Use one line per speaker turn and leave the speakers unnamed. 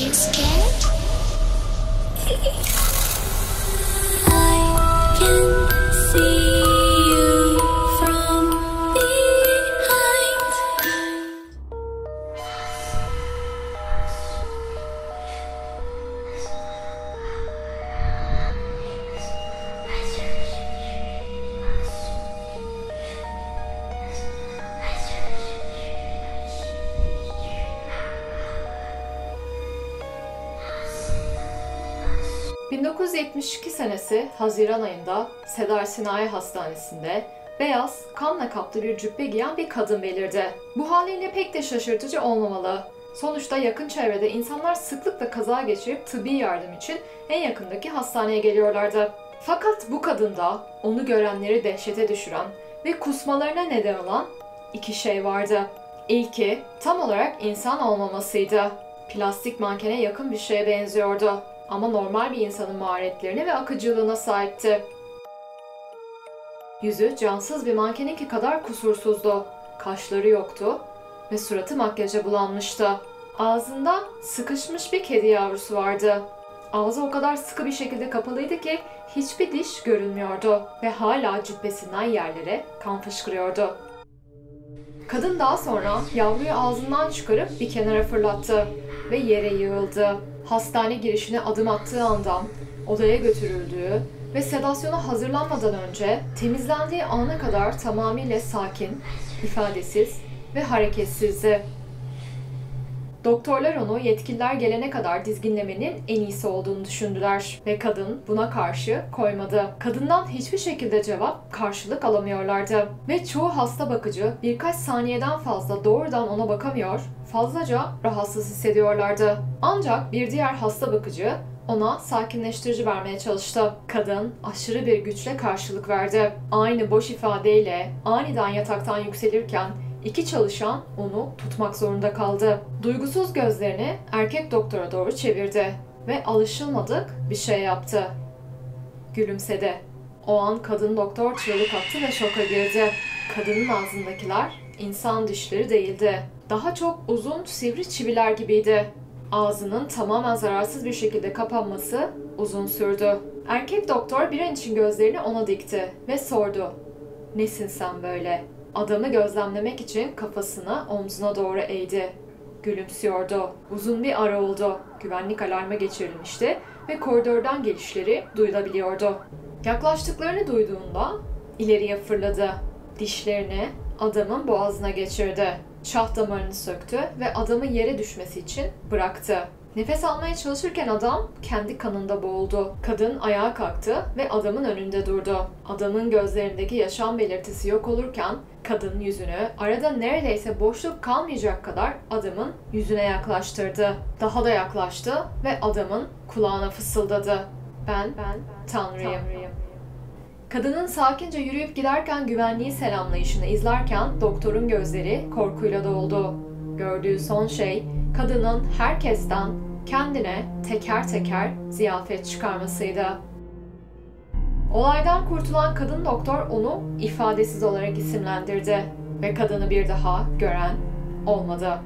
you scared? I can see you from behind.
1972 senesi Haziran ayında Sedar Sinai Hastanesi'nde beyaz, kanla kaplı bir cübbe giyen bir kadın belirdi. Bu haliyle pek de şaşırtıcı olmamalı. Sonuçta yakın çevrede insanlar sıklıkla kaza geçirip tıbbi yardım için en yakındaki hastaneye geliyorlardı. Fakat bu kadında onu görenleri dehşete düşüren ve kusmalarına neden olan iki şey vardı. İlki tam olarak insan olmamasıydı. Plastik mankene yakın bir şeye benziyordu. Ama normal bir insanın maharetlerine ve akıcılığına sahipti. Yüzü cansız bir mankeninki kadar kusursuzdu. Kaşları yoktu ve suratı makyaja bulanmıştı. Ağzında sıkışmış bir kedi yavrusu vardı. Ağzı o kadar sıkı bir şekilde kapalıydı ki hiçbir diş görünmüyordu ve hala cübbesinden yerlere kan fışkırıyordu. Kadın daha sonra yavruyu ağzından çıkarıp bir kenara fırlattı ve yere yığıldı. Hastane girişine adım attığı andan odaya götürüldüğü ve sedasyona hazırlanmadan önce temizlendiği ana kadar tamamıyla sakin, ifadesiz ve hareketsizdi. Doktorlar onu yetkililer gelene kadar dizginlemenin en iyisi olduğunu düşündüler ve kadın buna karşı koymadı. Kadından hiçbir şekilde cevap, karşılık alamıyorlardı ve çoğu hasta bakıcı birkaç saniyeden fazla doğrudan ona bakamıyor, fazlaca rahatsız hissediyorlardı. Ancak bir diğer hasta bakıcı ona sakinleştirici vermeye çalıştı. Kadın aşırı bir güçle karşılık verdi. Aynı boş ifadeyle aniden yataktan yükselirken İki çalışan onu tutmak zorunda kaldı. Duygusuz gözlerini erkek doktora doğru çevirdi ve alışılmadık bir şey yaptı. Gülümsedi. O an kadın doktor çığlık attı ve şoka girdi. Kadının ağzındakiler insan dişleri değildi. Daha çok uzun, sivri çiviler gibiydi. Ağzının tamamen zararsız bir şekilde kapanması uzun sürdü. Erkek doktor bir an için gözlerini ona dikti ve sordu. "Nesin sen böyle?" Adamı gözlemlemek için kafasını omzuna doğru eğdi. Gülümsüyordu. Uzun bir ara oldu. Güvenlik alarma geçirilmişti ve koridordan gelişleri duyulabiliyordu. Yaklaştıklarını duyduğunda ileriye fırladı. Dişlerini adamın boğazına geçirdi. Şah damarını söktü ve adamın yere düşmesi için bıraktı. Nefes almaya çalışırken adam kendi kanında boğuldu. Kadın ayağa kalktı ve adamın önünde durdu. Adamın gözlerindeki yaşam belirtisi yok olurken kadın yüzünü arada neredeyse boşluk kalmayacak kadar adamın yüzüne yaklaştırdı. Daha da yaklaştı ve adamın kulağına fısıldadı. Ben Tanrıyım. Kadının sakince yürüyüp giderken güvenliği selamlayışını izlerken doktorun gözleri korkuyla doldu. Gördüğü son şey kadının herkesten kendine teker teker ziyafet çıkarmasıydı. Olaydan kurtulan kadın doktor onu ifadesiz olarak isimlendirdi ve kadını bir daha gören olmadı.